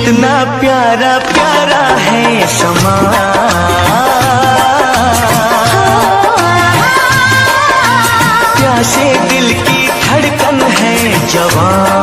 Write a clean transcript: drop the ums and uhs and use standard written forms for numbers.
कितना प्यारा प्यारा है समा, प्यासे दिल की धड़कन है जवां।